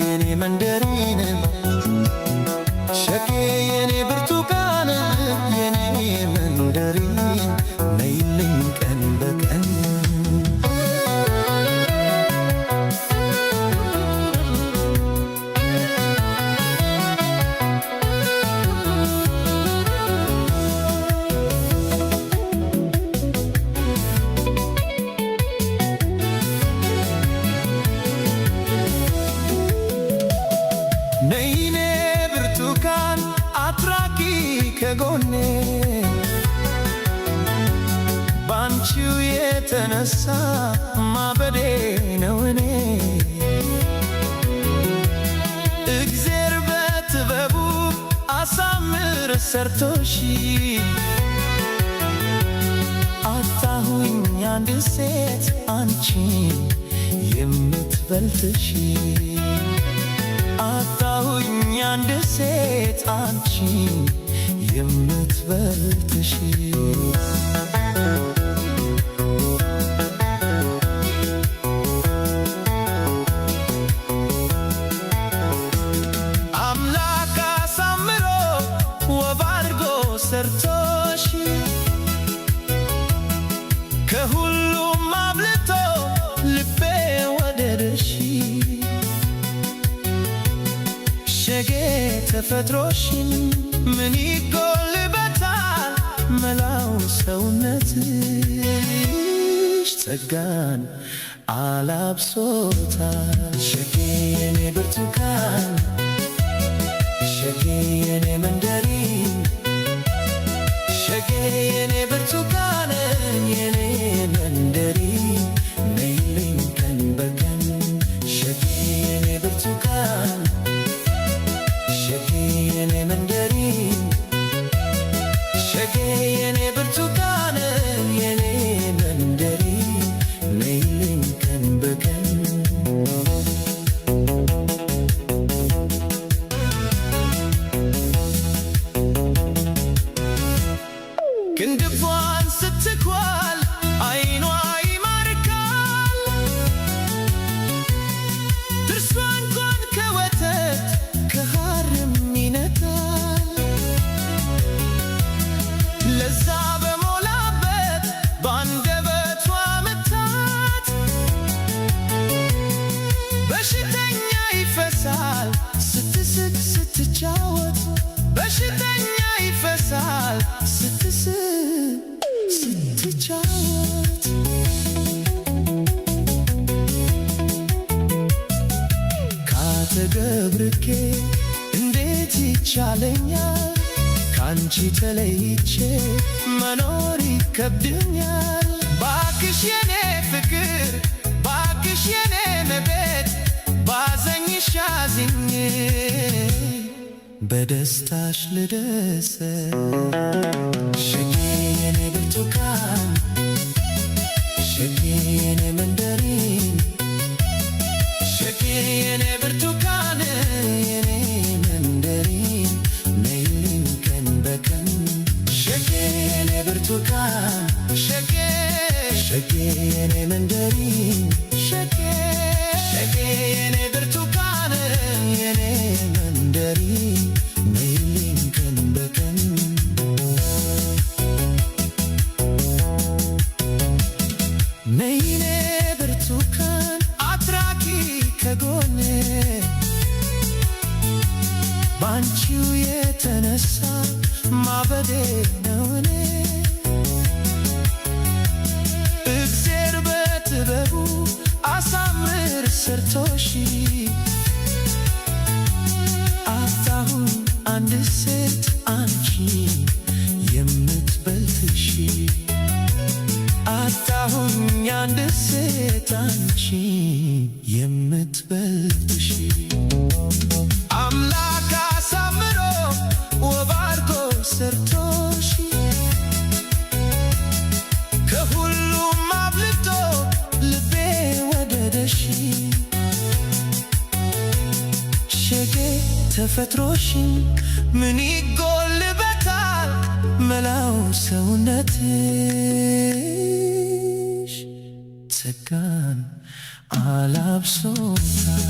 የኔ መንደሪን ሸጌ የኔ ብርቱካን የኔ መንደሪን ነይልኝ ቀን በቀን ነይኔ ብርቱካን አትራቂ ከጎኔ ባንቺው የተነሳ ማበዴ ነው እኔ እግዜር በጥበቡ አሳምር ሰርቶሽ አጣሁኝ አንድ ሴት አንቺን የምትበልጥሽ አጣሁኝ አንድ ሴት አንቺን የምትበልጥሽ አምላክ አሳምሮ ውብ አድርጎ ሰርቶሽ ከሁሉም አብልጦ ልቤ ወደደሽ ሸጌ ተፈጥሮሽን ምን ይጎልበታል መላው ሰውነትሽ ጸጋን አላብሶታል ሸጌ የኔ ብርቱካን ሸጌ የኔ መንደሪን ሸጌ የኔ ብርቱካን የኔ መንደሪን ነይልኝ ቀን በቀን ሸጌ የኔ ብርቱካን ሸጌ የኔ መንደሪን ሸጌ የኔ ብርቱካን የኔ መንደሪን ነይልኝ ቀን በቀን ክንድፏን ስትኳል አይኗ ይማርካል ጥርሷ እንኳን ከወተት ከሐርም ይነካል ለዛ በሞላበት ባንደበቷ ምታት በሽተኛ ይፈሳል ስትስቅ ስትጫወት በሽተኛ ይፈሳል ስትስቅ ስትጫወት ካጠገብ ርቄ እንዴት ይቻለኛል ካንቺ ተለይቼ መኖር ይከብደኛል ባክሽ የኔ ፍቅር ባክሽ የኔ መቤት ባዘኝሽ አዝኜ በደስታሽ ልደሰት ሸጌ የኔ ብርቱካን ሸጌ የኔ መንደሪን ሸጌ የኔ ብርቱካን የኔ መንደሪን ነይልኝ ቀን በቀን ሸጌ የኔ ብርቱካን ሸጌ ሸጌ የኔ መንደሪን ሸጌ ሸጌ የኔ ብርቱካን የኔ መንደሪን ነይልኝ ቀን በቀን ነይኔ ብርቱካን አትራቂ ከጎኔ ባንቺው የተነሳ ማበዴ ነው እኔ እግዜር በጥበቡ አሳምር ሰርቶሽ አጣሁኝ አንድ ሴት አንቺን የምትበልጥሽ አጣሁኝ አንድ ሴት አንቺን የምትበልጥሽ አምላክ አሳምሮ ውብ አድርጎ ሰርቶሽ ከሁሉም አብልጦ ልቤ ወደደሽ ሸጌ ተፈጥሮሽን ምን ይጎልበታል መላው ሰውነትሽ ጸጋን አላብሶታል